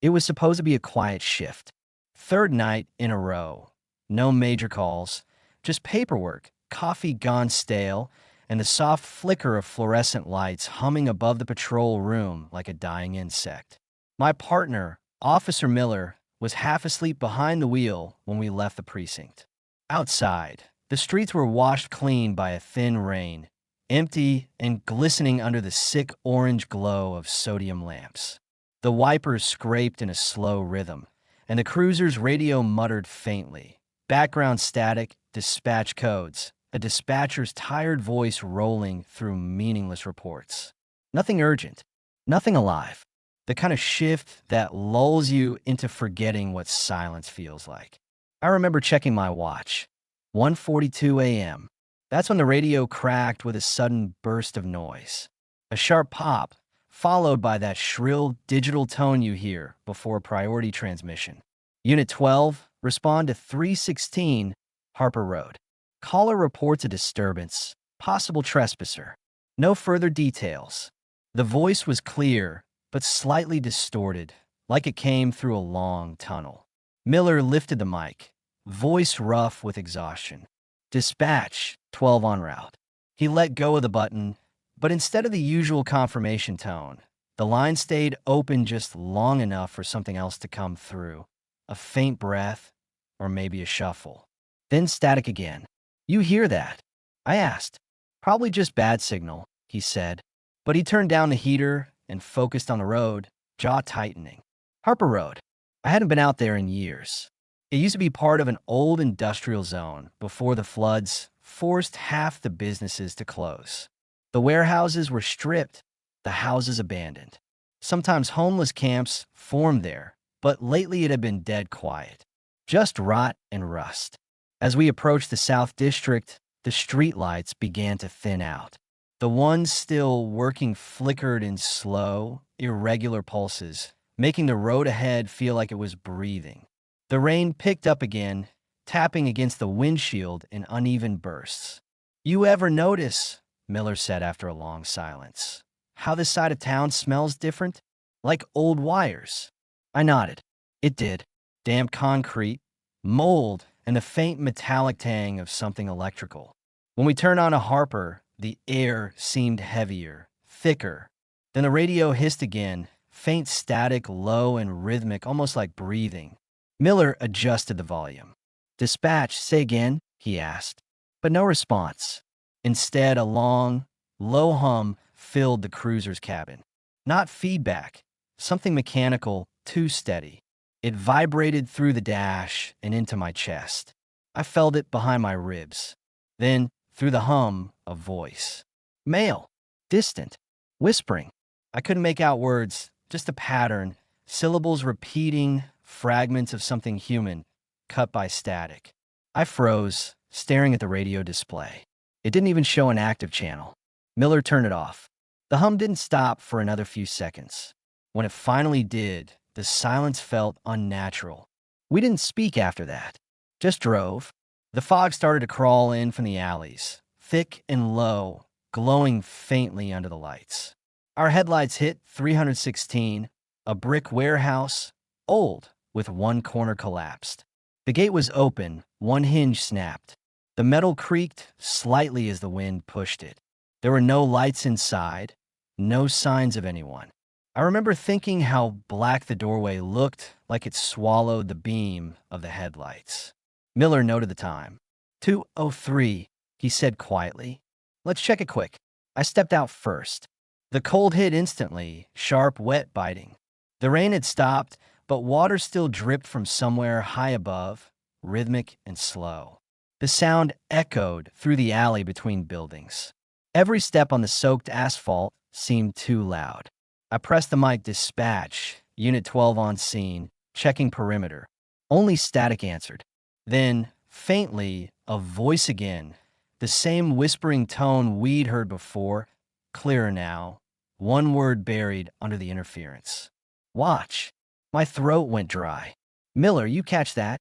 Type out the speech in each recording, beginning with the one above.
It was supposed to be a quiet shift. Third night in a row. No major calls, just paperwork, coffee gone stale, and the soft flicker of fluorescent lights humming above the patrol room like a dying insect. My partner, Officer Miller, was half asleep behind the wheel when we left the precinct. Outside, the streets were washed clean by a thin rain, empty and glistening under the sick orange glow of sodium lamps. The wipers scraped in a slow rhythm, and the cruiser's radio muttered faintly. Background static, dispatch codes, a dispatcher's tired voice rolling through meaningless reports. Nothing urgent, nothing alive. The kind of shift that lulls you into forgetting what silence feels like. I remember checking my watch. 1:42 a.m. That's when the radio cracked with a sudden burst of noise. A sharp pop, followed by that shrill digital tone you hear before priority transmission. Unit 12, respond to 316 Harper Road. Caller reports a disturbance, possible trespasser. No further details. The voice was clear, but slightly distorted, like it came through a long tunnel. Miller lifted the mic, voice rough with exhaustion. Dispatch, 12 en route. He let go of the button, but instead of the usual confirmation tone, the line stayed open just long enough for something else to come through. A faint breath, or maybe a shuffle. Then static again. "You hear that?" I asked. "Probably just bad signal," he said. But he turned down the heater and focused on the road, jaw tightening. Harper Road. I hadn't been out there in years. It used to be part of an old industrial zone before the floods forced half the businesses to close. The warehouses were stripped, the houses abandoned. Sometimes homeless camps formed there, but lately it had been dead quiet. Just rot and rust. As we approached the South District, the streetlights began to thin out. The ones still working flickered in slow, irregular pulses, making the road ahead feel like it was breathing. The rain picked up again, tapping against the windshield in uneven bursts. "You ever notice," Miller said after a long silence, "how this side of town smells different? Like old wires." I nodded. It did. Damp concrete, mold, and the faint metallic tang of something electrical. When we turned on a Harper, the air seemed heavier, thicker. Then the radio hissed again, faint static, low and rhythmic, almost like breathing. Miller adjusted the volume. "Dispatch, say again," he asked. But no response. Instead, a long, low hum filled the cruiser's cabin. Not feedback, something mechanical, too steady. It vibrated through the dash and into my chest. I felt it behind my ribs. Then, through the hum, a voice. Male. Distant. Whispering. I couldn't make out words, just a pattern, syllables repeating, fragments of something human, cut by static. I froze, staring at the radio display. It didn't even show an active channel. Miller turned it off. The hum didn't stop for another few seconds. When it finally did, the silence felt unnatural. We didn't speak after that. Just drove. The fog started to crawl in from the alleys, thick and low, glowing faintly under the lights. Our headlights hit 316, a brick warehouse, old, with one corner collapsed. The gate was open, one hinge snapped. The metal creaked slightly as the wind pushed it. There were no lights inside, no signs of anyone. I remember thinking how black the doorway looked, like it swallowed the beam of the headlights. Miller noted the time. 2:03, he said quietly. "Let's check it quick." I stepped out first. The cold hit instantly, sharp, wet, biting. The rain had stopped, but water still dripped from somewhere high above, rhythmic and slow. The sound echoed through the alley between buildings. Every step on the soaked asphalt seemed too loud. I pressed the mic. "Dispatch, Unit 12 on scene, checking perimeter." Only static answered. Then, faintly, a voice again, the same whispering tone we'd heard before, clearer now, one word buried under the interference. "Watch." My throat went dry. "Miller, you catch that?"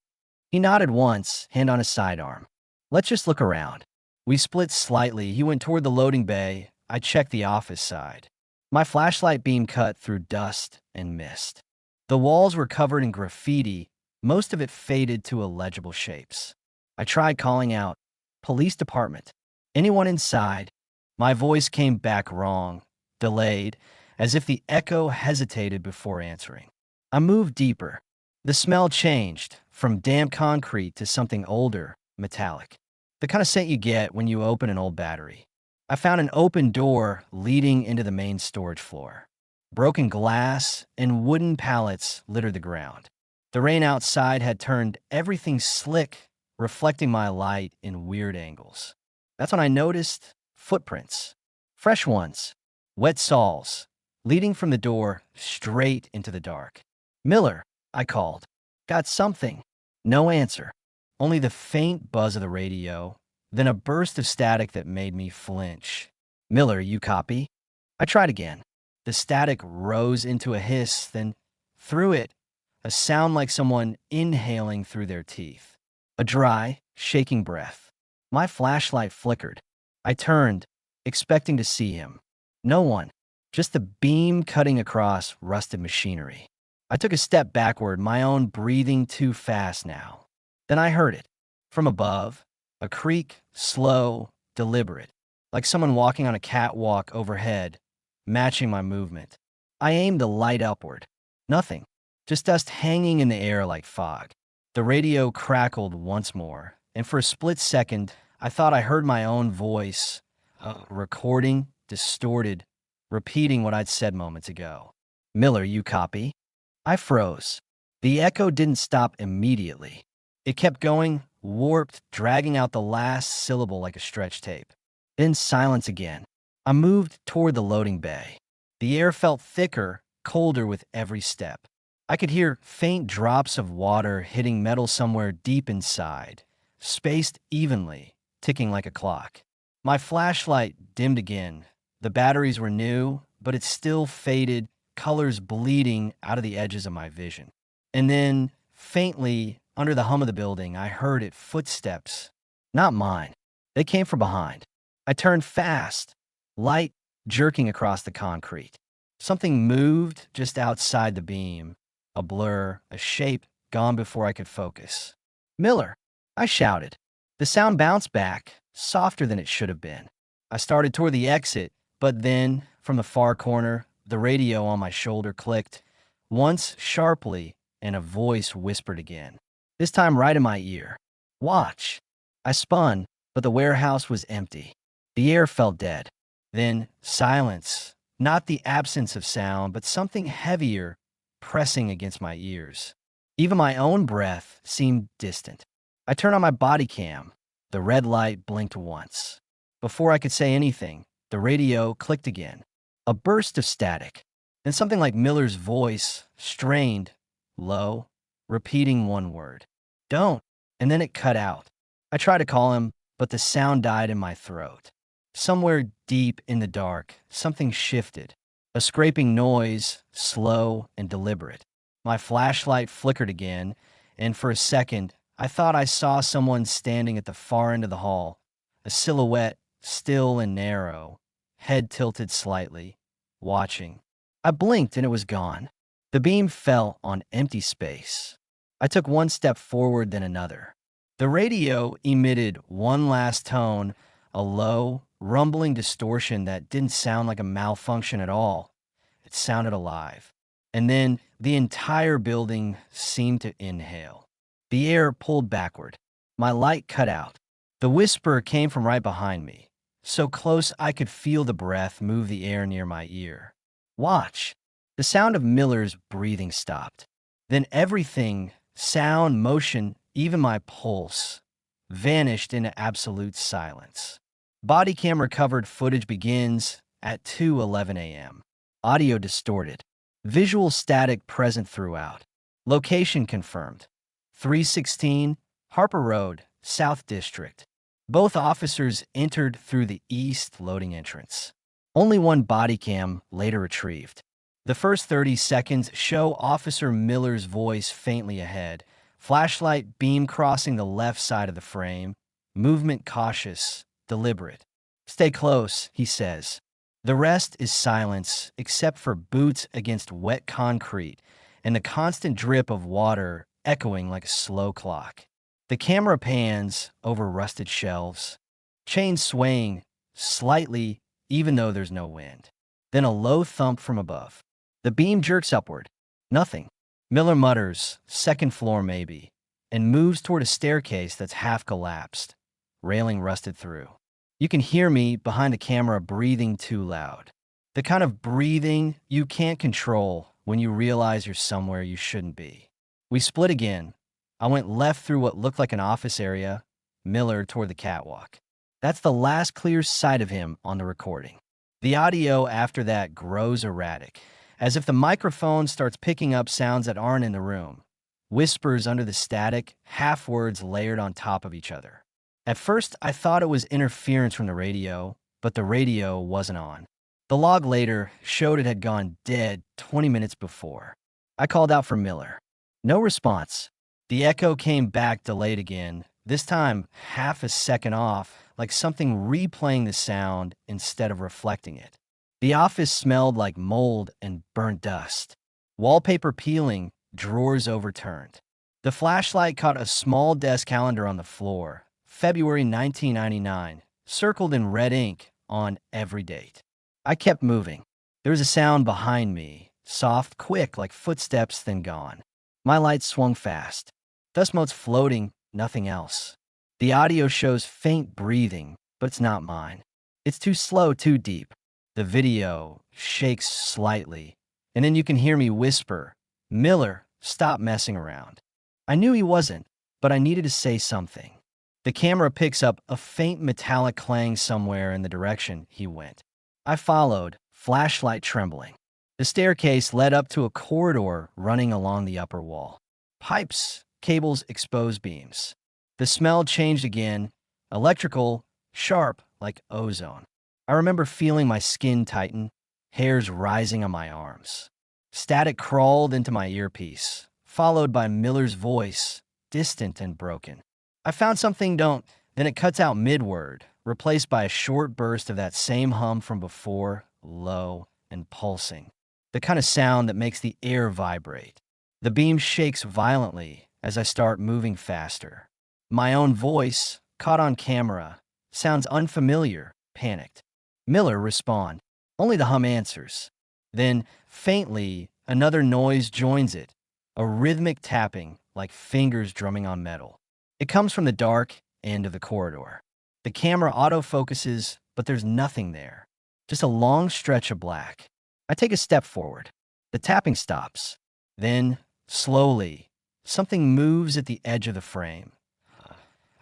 He nodded once, hand on his sidearm. "Let's just look around." We split slightly. He went toward the loading bay. I checked the office side. My flashlight beam cut through dust and mist. The walls were covered in graffiti, most of it faded to illegible shapes. I tried calling out, "Police department. Anyone inside?" My voice came back wrong, delayed, as if the echo hesitated before answering. I moved deeper. The smell changed from damp concrete to something older, metallic. The kind of scent you get when you open an old battery. I found an open door leading into the main storage floor. Broken glass and wooden pallets littered the ground. The rain outside had turned everything slick, reflecting my light in weird angles. That's when I noticed footprints. Fresh ones, wet soles, leading from the door straight into the dark. "Miller," I called. "Got something?" No answer. Only the faint buzz of the radio, then a burst of static that made me flinch. "Miller, you copy?" I tried again. The static rose into a hiss, then through it, a sound like someone inhaling through their teeth. A dry, shaking breath. My flashlight flickered. I turned, expecting to see him. No one, just the beam cutting across rusted machinery. I took a step backward, my own breathing too fast now. Then I heard it. From above, a creak, slow, deliberate, like someone walking on a catwalk overhead, matching my movement. I aimed the light upward. Nothing. Just dust hanging in the air like fog. The radio crackled once more, and for a split second, I thought I heard my own voice, recording, distorted, repeating what I'd said moments ago. "Miller, you copy?" I froze. The echo didn't stop immediately. It kept going, warped, dragging out the last syllable like a stretched tape. Then silence again. I moved toward the loading bay. The air felt thicker, colder with every step. I could hear faint drops of water hitting metal somewhere deep inside, spaced evenly, ticking like a clock. My flashlight dimmed again. The batteries were new, but it still faded, colors bleeding out of the edges of my vision. And then, faintly, under the hum of the building, I heard it, footsteps. Not mine. They came from behind. I turned fast, light jerking across the concrete. Something moved just outside the beam. A blur, a shape gone before I could focus. "Miller!" I shouted. The sound bounced back, softer than it should have been. I started toward the exit, but then, from the far corner, the radio on my shoulder clicked, once sharply, and a voice whispered again. This time right in my ear. "Watch." I spun, but the warehouse was empty. The air felt dead. Then silence. Not the absence of sound, but something heavier pressing against my ears. Even my own breath seemed distant. I turned on my body cam. The red light blinked once. Before I could say anything, the radio clicked again. A burst of static. Then something like Miller's voice, strained, low, repeating one word. "Don't." And then it cut out. I tried to call him, but the sound died in my throat. Somewhere deep in the dark, something shifted. A scraping noise, slow and deliberate. My flashlight flickered again, and for a second, I thought I saw someone standing at the far end of the hall, a silhouette, still and narrow, head tilted slightly, watching. I blinked and it was gone. The beam fell on empty space. I took one step forward, then another. The radio emitted one last tone, a low, rumbling distortion that didn't sound like a malfunction at all. It sounded alive. And then the entire building seemed to inhale. The air pulled backward. My light cut out. The whisper came from right behind me, so close I could feel the breath move the air near my ear. "Watch." The sound of Miller's breathing stopped. Then everything, sound, motion, even my pulse, vanished into absolute silence. Body cam recovered footage begins at 2:11 a.m. Audio distorted. Visual static present throughout. Location confirmed. 316 Harper Road, South District. Both officers entered through the east loading entrance. Only one body cam later retrieved. The first 30 seconds show Officer Miller's voice faintly ahead, flashlight beam crossing the left side of the frame, movement cautious, deliberate. "Stay close," he says. The rest is silence, except for boots against wet concrete and the constant drip of water echoing like a slow clock. The camera pans over rusted shelves, chains swaying slightly even though there's no wind. Then a low thump from above. The beam jerks upward. Nothing. Miller mutters, second floor maybe, and moves toward a staircase that's half collapsed, railing rusted through. You can hear me behind the camera breathing too loud. The kind of breathing you can't control when you realize you're somewhere you shouldn't be. We split again. I went left through what looked like an office area, Miller toward the catwalk. That's the last clear sight of him on the recording. The audio after that grows erratic, as if the microphone starts picking up sounds that aren't in the room. Whispers under the static, half words layered on top of each other. At first, I thought it was interference from the radio, but the radio wasn't on. The log later showed it had gone dead 20 minutes before. I called out for Miller. No response. The echo came back delayed again, this time half a second off, like something replaying the sound instead of reflecting it. The office smelled like mold and burnt dust. Wallpaper peeling, drawers overturned. The flashlight caught a small desk calendar on the floor, February 1999, circled in red ink on every date. I kept moving. There was a sound behind me, soft, quick, like footsteps, then gone. My light swung fast. Dust motes floating, nothing else. The audio shows faint breathing, but it's not mine. It's too slow, too deep. The video shakes slightly, and then you can hear me whisper, "Miller, stop messing around." I knew he wasn't, but I needed to say something. The camera picks up a faint metallic clang somewhere in the direction he went. I followed, flashlight trembling. The staircase led up to a corridor running along the upper wall. Pipes, cables, exposed beams. The smell changed again, electrical, sharp, like ozone. I remember feeling my skin tighten, hairs rising on my arms. Static crawled into my earpiece, followed by Miller's voice, distant and broken. I found something, don't. Then it cuts out mid-word, replaced by a short burst of that same hum from before, low and pulsing. The kind of sound that makes the air vibrate. The beam shakes violently as I start moving faster. My own voice, caught on camera, sounds unfamiliar, panicked. Miller respond. Only the hum answers. Then, faintly, another noise joins it, a rhythmic tapping like fingers drumming on metal. It comes from the dark end of the corridor. The camera autofocuses, but there's nothing there. Just a long stretch of black. I take a step forward. The tapping stops. Then, slowly, something moves at the edge of the frame.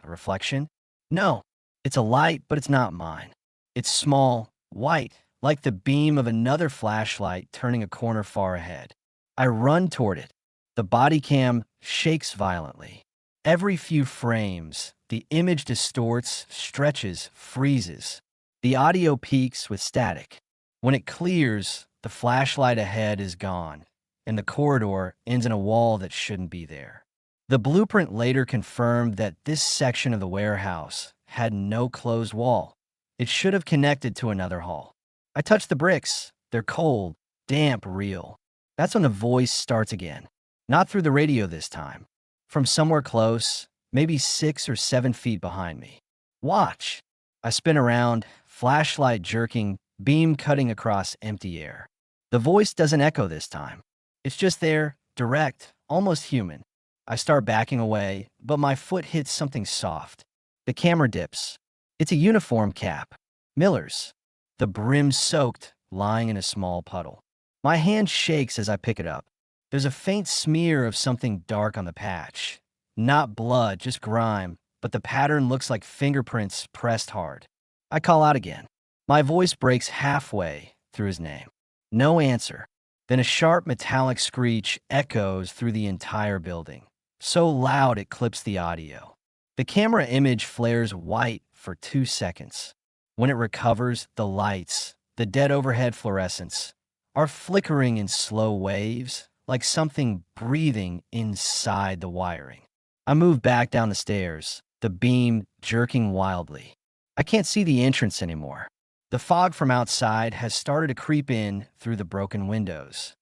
A reflection? No, it's a light, but it's not mine. It's small, white, like the beam of another flashlight turning a corner far ahead. I run toward it. The body cam shakes violently. Every few frames, the image distorts, stretches, freezes. The audio peaks with static. When it clears, the flashlight ahead is gone, and the corridor ends in a wall that shouldn't be there. The blueprint later confirmed that this section of the warehouse had no closed wall. It should have connected to another hall. I touch the bricks. They're cold, damp, real. That's when the voice starts again. Not through the radio this time. From somewhere close, maybe 6 or 7 feet behind me. Watch. I spin around, flashlight jerking, beam cutting across empty air. The voice doesn't echo this time. It's just there, direct, almost human. I start backing away, but my foot hits something soft. The camera dips. It's a uniform cap. Miller's. The brim soaked, lying in a small puddle. My hand shakes as I pick it up. There's a faint smear of something dark on the patch. Not blood, just grime, but the pattern looks like fingerprints pressed hard. I call out again. My voice breaks halfway through his name. No answer. Then a sharp metallic screech echoes through the entire building, so loud it clips the audio. The camera image flares white for 2 seconds. When it recovers, the lights, the dead overhead fluorescents, are flickering in slow waves, like something breathing inside the wiring. I move back down the stairs, the beam jerking wildly. I can't see the entrance anymore. The fog from outside has started to creep in through the broken windows.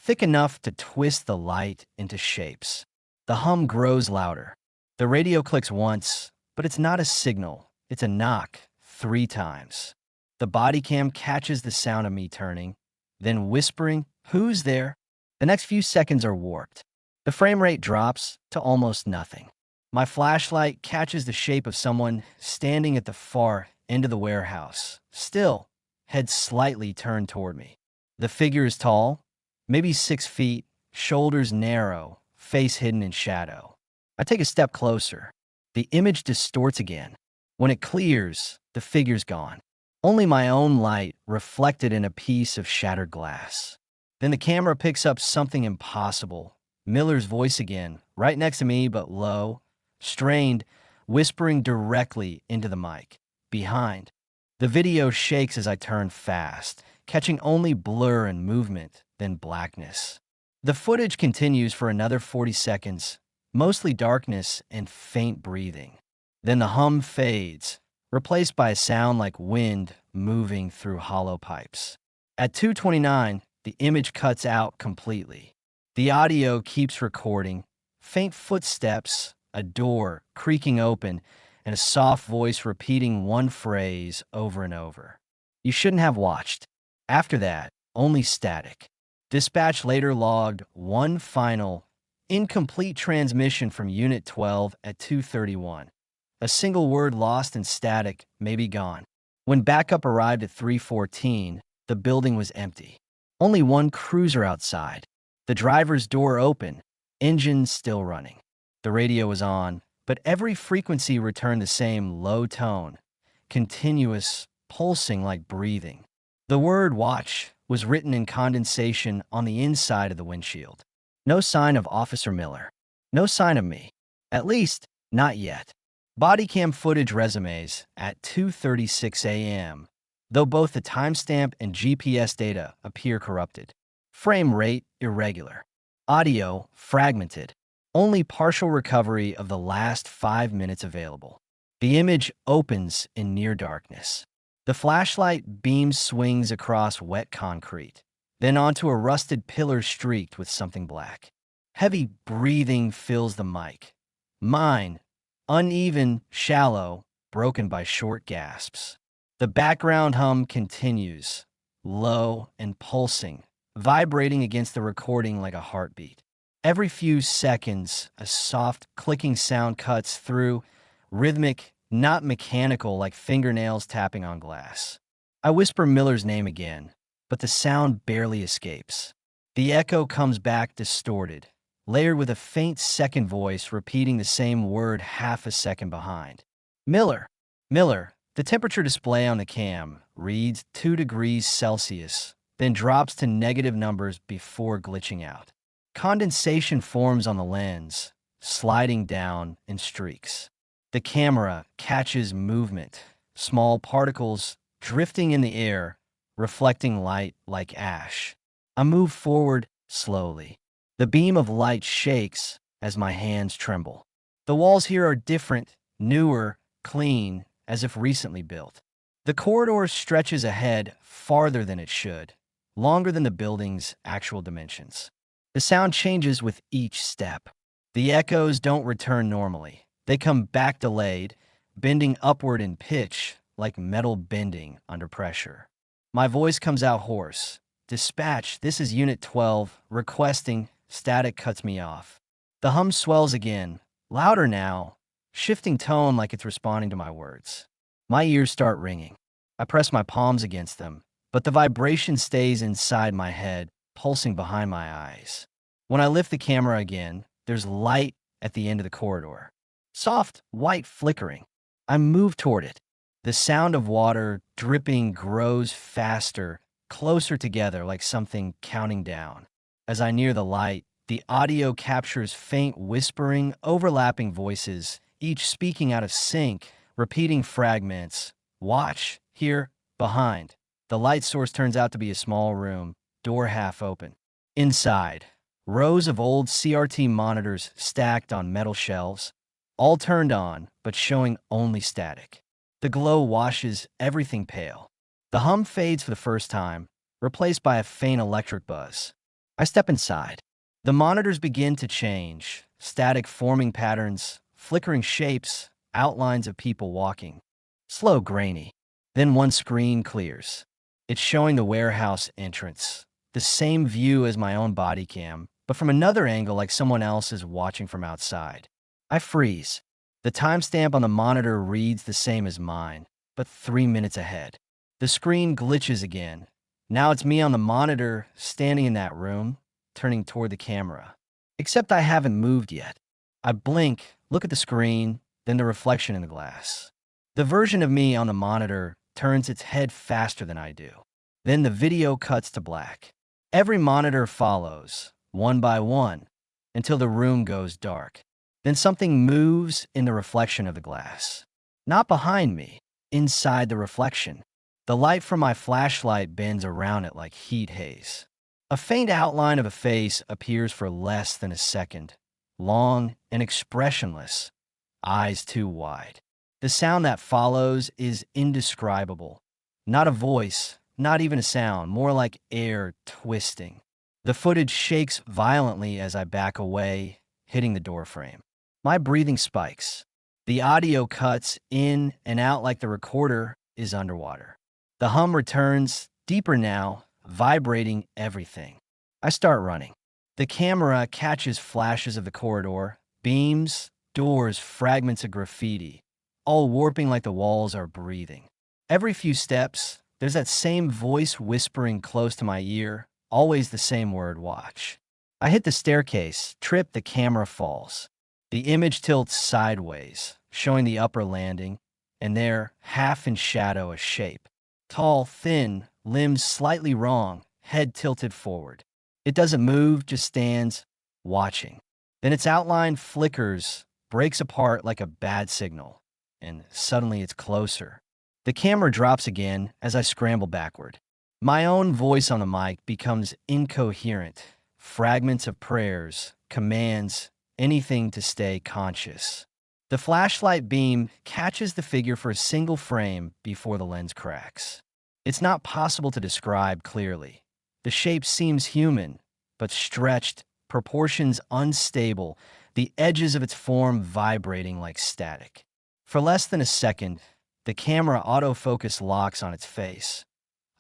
thick enough to twist the light into shapes. The hum grows louder. The radio clicks once, but it's not a signal. It's a knock 3 times. The body cam catches the sound of me turning, then whispering, "Who's there?" The next few seconds are warped. The frame rate drops to almost nothing. My flashlight catches the shape of someone standing at the far end of the warehouse, still, head slightly turned toward me. The figure is tall, maybe 6 feet, shoulders narrow, face hidden in shadow. I take a step closer. The image distorts again. When it clears, the figure's gone. Only my own light reflected in a piece of shattered glass. Then the camera picks up something impossible. Miller's voice again, right next to me but low, strained, whispering directly into the mic. Behind. The video shakes as I turn fast, catching only blur and movement, then blackness. The footage continues for another 40 seconds, mostly darkness and faint breathing. Then the hum fades, replaced by a sound like wind moving through hollow pipes. At 2:29, the image cuts out completely. The audio keeps recording, faint footsteps, a door creaking open, and a soft voice repeating one phrase over and over. "You shouldn't have watched." After that, only static. Dispatch later logged one final, incomplete transmission from Unit 12 at 2:31. A single word lost in static may be gone. When backup arrived at 3:14, the building was empty. Only one cruiser outside. The driver's door open, engine still running. The radio was on, but every frequency returned the same low tone, continuous, pulsing like breathing. The word "watch" was written in condensation on the inside of the windshield. No sign of Officer Miller. No sign of me. At least, not yet. Bodycam footage resumes at 2:36 a.m., though both the timestamp and GPS data appear corrupted. Frame rate irregular. Audio fragmented. Only partial recovery of the last 5 minutes available. The image opens in near darkness. The flashlight beam swings across wet concrete, then onto a rusted pillar streaked with something black. Heavy breathing fills the mic. Mine, uneven, shallow, broken by short gasps. The background hum continues, low and pulsing, vibrating against the recording like a heartbeat. Every few seconds, a soft, clicking sound cuts through, rhythmic, not mechanical like fingernails tapping on glass. I whisper Miller's name again, but the sound barely escapes. The echo comes back distorted, layered with a faint second voice repeating the same word half a second behind. "Miller, Miller." The temperature display on the cam reads 2 degrees Celsius, then drops to negative numbers before glitching out. Condensation forms on the lens, sliding down in streaks. The camera catches movement, small particles drifting in the air, reflecting light like ash. I move forward slowly. The beam of light shakes as my hands tremble. The walls here are different, newer, clean, as if recently built. The corridor stretches ahead farther than it should, longer than the building's actual dimensions. The sound changes with each step. The echoes don't return normally. They come back delayed, bending upward in pitch like metal bending under pressure. My voice comes out hoarse. "Dispatch, this is Unit 12, requesting." Static cuts me off. The hum swells again, louder now, shifting tone like it's responding to my words. My ears start ringing. I press my palms against them, but the vibration stays inside my head, pulsing behind my eyes. When I lift the camera again, there's light at the end of the corridor. Soft, white flickering. I move toward it. The sound of water dripping grows faster, closer together like something counting down. As I near the light, the audio captures faint whispering, overlapping voices, each speaking out of sync, repeating fragments. "Watch, here, behind." The light source turns out to be a small room, door half open. Inside, rows of old CRT monitors stacked on metal shelves, all turned on, but showing only static. The glow washes everything pale. The hum fades for the first time, replaced by a faint electric buzz. I step inside. The monitors begin to change, static forming patterns, flickering shapes, outlines of people walking. Slow, grainy. Then one screen clears. It's showing the warehouse entrance. The same view as my own body cam, but from another angle like someone else is watching from outside. I freeze. The timestamp on the monitor reads the same as mine, but 3 minutes ahead. The screen glitches again. Now it's me on the monitor, standing in that room, turning toward the camera. Except I haven't moved yet. I blink, look at the screen, then the reflection in the glass. The version of me on the monitor turns its head faster than I do. Then the video cuts to black. Every monitor follows, one by one, until the room goes dark. Then something moves in the reflection of the glass. Not behind me, inside the reflection. The light from my flashlight bends around it like heat haze. A faint outline of a face appears for less than a second, long and expressionless, eyes too wide. The sound that follows is indescribable. Not a voice, not even a sound, more like air twisting. The footage shakes violently as I back away, hitting the doorframe. My breathing spikes. The audio cuts in and out like the recorder is underwater. The hum returns, deeper now, vibrating everything. I start running. The camera catches flashes of the corridor, beams, doors, fragments of graffiti, all warping like the walls are breathing. Every few steps, there's that same voice whispering close to my ear, always the same word, watch. I hit the staircase, trip, the camera falls. The image tilts sideways, showing the upper landing, and there, half in shadow, a shape. Tall, thin, limbs slightly wrong, head tilted forward. It doesn't move, just stands, watching. Then its outline flickers, breaks apart like a bad signal, and suddenly it's closer. The camera drops again as I scramble backward. My own voice on the mic becomes incoherent, fragments of prayers, commands, anything to stay conscious. The flashlight beam catches the figure for a single frame before the lens cracks. It's not possible to describe clearly. The shape seems human, but stretched, proportions unstable, the edges of its form vibrating like static. For less than a second, the camera autofocus locks on its face.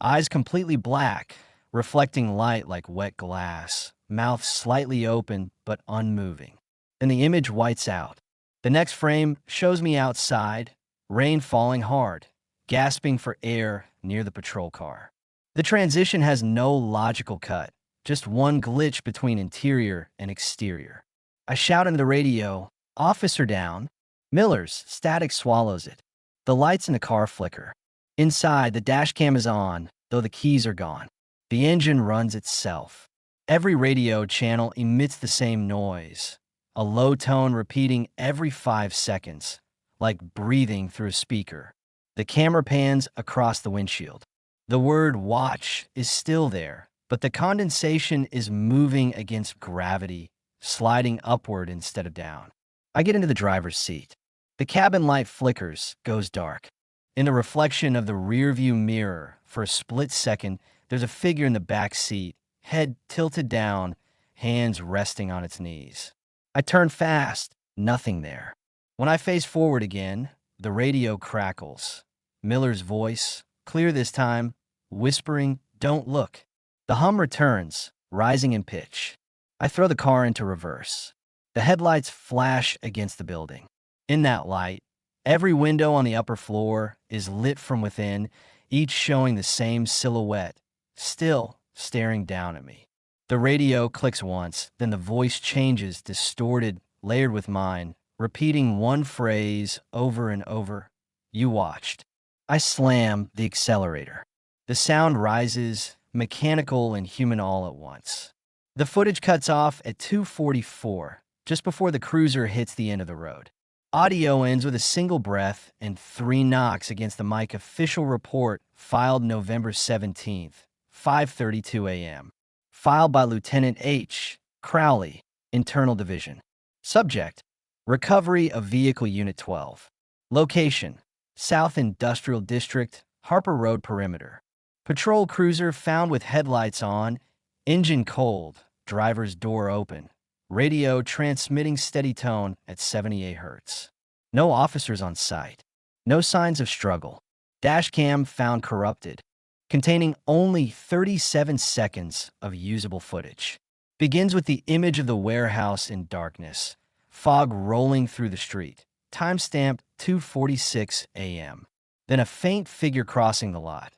Eyes completely black, reflecting light like wet glass, mouth slightly open but unmoving. Then the image whites out. The next frame shows me outside, rain falling hard, gasping for air near the patrol car. The transition has no logical cut, just one glitch between interior and exterior. I shout into the radio, "Officer down." Miller's static swallows it. The lights in the car flicker. Inside, the dash cam is on, though the keys are gone. The engine runs itself. Every radio channel emits the same noise, a low tone repeating every 5 seconds, like breathing through a speaker. The camera pans across the windshield. The word watch is still there, but the condensation is moving against gravity, sliding upward instead of down. I get into the driver's seat. The cabin light flickers, goes dark. In the reflection of the rearview mirror, for a split second, there's a figure in the back seat, head tilted down, hands resting on its knees. I turn fast, nothing there. When I face forward again, the radio crackles. Miller's voice, clear this time, whispering, "Don't look." The hum returns, rising in pitch. I throw the car into reverse. The headlights flash against the building. In that light, every window on the upper floor is lit from within, each showing the same silhouette, still staring down at me. The radio clicks once, then the voice changes, distorted, layered with mine, repeating one phrase over and over. "You watched." I slam the accelerator. The sound rises, mechanical and human all at once. The footage cuts off at 2:44, just before the cruiser hits the end of the road. Audio ends with a single breath and 3 knocks against the mic. Official report filed November 17th, 5:32 a.m. Filed by Lieutenant H. Crowley, Internal Division. Subject: recovery of vehicle Unit 12. Location: South Industrial District, Harper Road perimeter. Patrol cruiser found with headlights on, engine cold, driver's door open. Radio transmitting steady tone at 78 hertz. No officers on site. No signs of struggle. Dashcam found corrupted, containing only 37 seconds of usable footage. Begins with the image of the warehouse in darkness, fog rolling through the street, timestamp 2:46 a.m. Then a faint figure crossing the lot,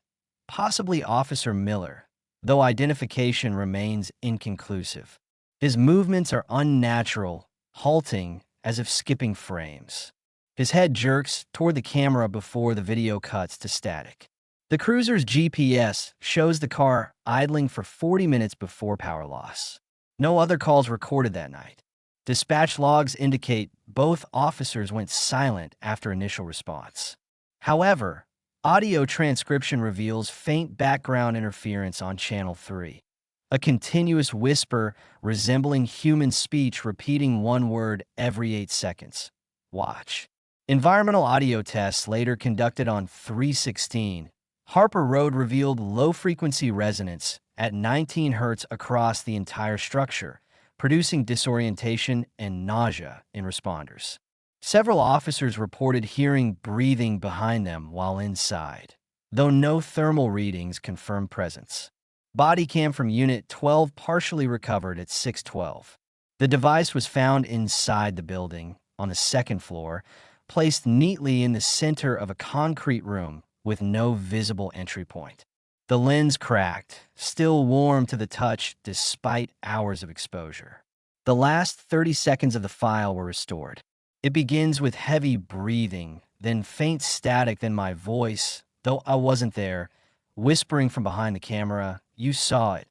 possibly Officer Miller, though identification remains inconclusive. His movements are unnatural, halting as if skipping frames. His head jerks toward the camera before the video cuts to static. The cruiser's GPS shows the car idling for 40 minutes before power loss. No other calls recorded that night. Dispatch logs indicate both officers went silent after initial response. However, audio transcription reveals faint background interference on Channel 3, a continuous whisper resembling human speech repeating one word every 8 seconds. Watch. Environmental audio tests later conducted on 316 Harper Road revealed low-frequency resonance at 19 Hz across the entire structure, producing disorientation and nausea in responders. Several officers reported hearing breathing behind them while inside, though no thermal readings confirmed presence. Body cam from Unit 12 partially recovered at 6:12. The device was found inside the building, on the second floor, placed neatly in the center of a concrete room with no visible entry point. The lens cracked, still warm to the touch despite hours of exposure. The last 30 seconds of the file were restored. It begins with heavy breathing, then faint static, then my voice, though I wasn't there, whispering from behind the camera, "You saw it."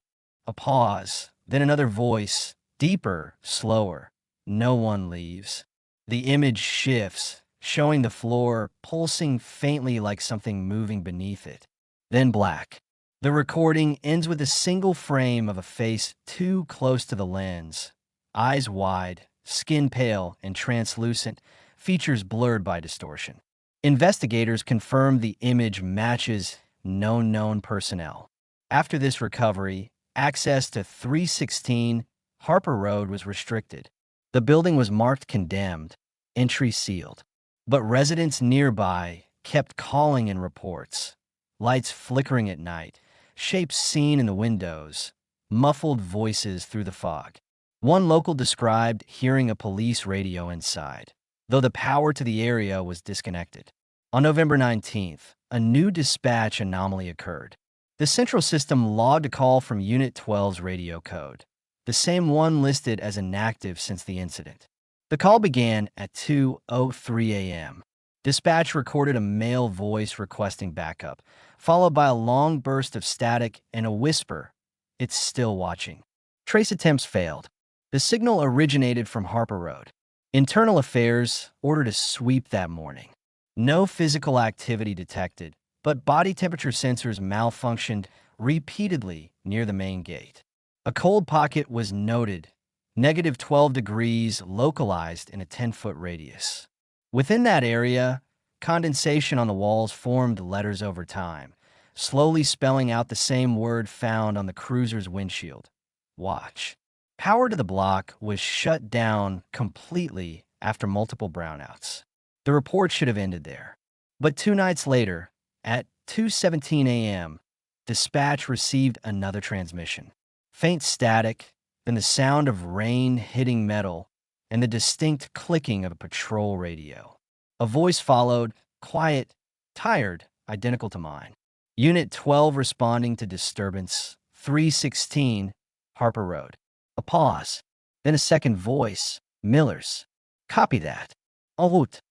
A pause, then another voice, deeper, slower. No one leaves. The image shifts, showing the floor pulsing faintly like something moving beneath it. Then black. The recording ends with a single frame of a face too close to the lens. Eyes wide, skin pale and translucent, features blurred by distortion. Investigators confirmed the image matches no known personnel. After this recovery, access to 316 Harper Road was restricted. The building was marked condemned, entry sealed. But residents nearby kept calling in reports. Lights flickering at night, shapes seen in the windows, muffled voices through the fog. One local described hearing a police radio inside, though the power to the area was disconnected. On November 19th, a new dispatch anomaly occurred. The central system logged a call from Unit 12's radio code, the same one listed as inactive since the incident. The call began at 2:03 a.m. Dispatch recorded a male voice requesting backup, followed by a long burst of static and a whisper, "It's still watching." Trace attempts failed. The signal originated from Harper Road. Internal Affairs ordered a sweep that morning. No physical activity detected, but body temperature sensors malfunctioned repeatedly near the main gate. A cold pocket was noted, -12 degrees localized in a 10-foot radius. Within that area, condensation on the walls formed letters over time, slowly spelling out the same word found on the cruiser's windshield: watch. Power to the block was shut down completely after multiple brownouts. The report should have ended there. But 2 nights later, at 2:17 a.m., dispatch received another transmission. Faint static, then the sound of rain hitting metal, and the distinct clicking of a patrol radio. A voice followed, quiet, tired, identical to mine. Unit 12 responding to disturbance, 316 Harper Road. A pause, then a second voice, Miller's. Copy that. En route.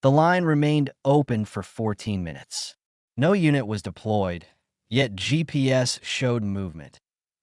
The line remained open for 14 minutes. No unit was deployed, yet GPS showed movement.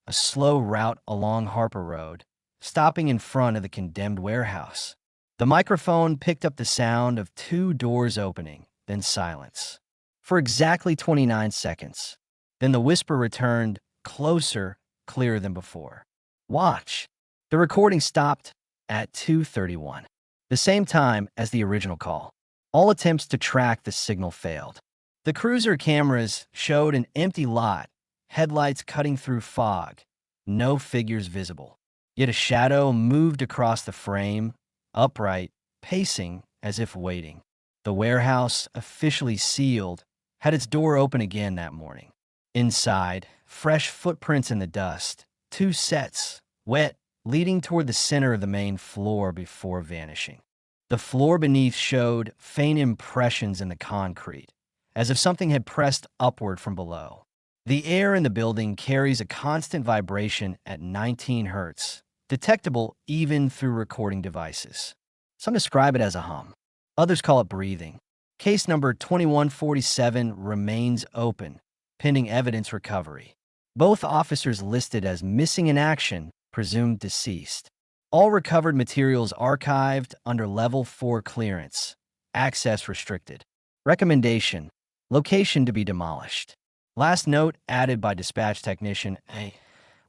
A slow route along Harper Road, stopping in front of the condemned warehouse. The microphone picked up the sound of 2 doors opening, then silence. For exactly 29 seconds. Then the whisper returned, closer, clearer than before. Watch. The recording stopped at 2:31, the same time as the original call. All attempts to track the signal failed. The cruiser cameras showed an empty lot, headlights cutting through fog, no figures visible. Yet a shadow moved across the frame, upright, pacing as if waiting. The warehouse, officially sealed, had its door open again that morning. Inside, fresh footprints in the dust, two sets, wet, leading toward the center of the main floor before vanishing. The floor beneath showed faint impressions in the concrete, as if something had pressed upward from below. The air in the building carries a constant vibration at 19 hertz, detectable even through recording devices. Some describe it as a hum. Others call it breathing. Case number 2147 remains open, pending evidence recovery. Both officers listed as missing in action, presumed deceased. All recovered materials archived under Level 4 clearance. Access restricted. Recommendation: location to be demolished. Last note added by dispatch technician A.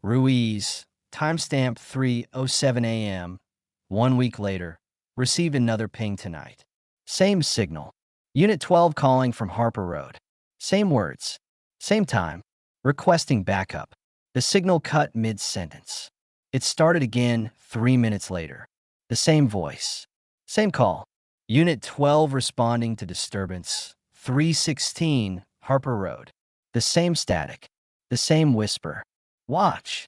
Ruiz. Timestamp 3:07 a.m. 1 week later. Received another ping tonight. Same signal. Unit 12 calling from Harper Road. Same words. Same time. Requesting backup. The signal cut mid-sentence. It started again 3 minutes later. The same voice. Same call. Unit 12 responding to disturbance. 316 Harper Road. The same static. The same whisper. Watch.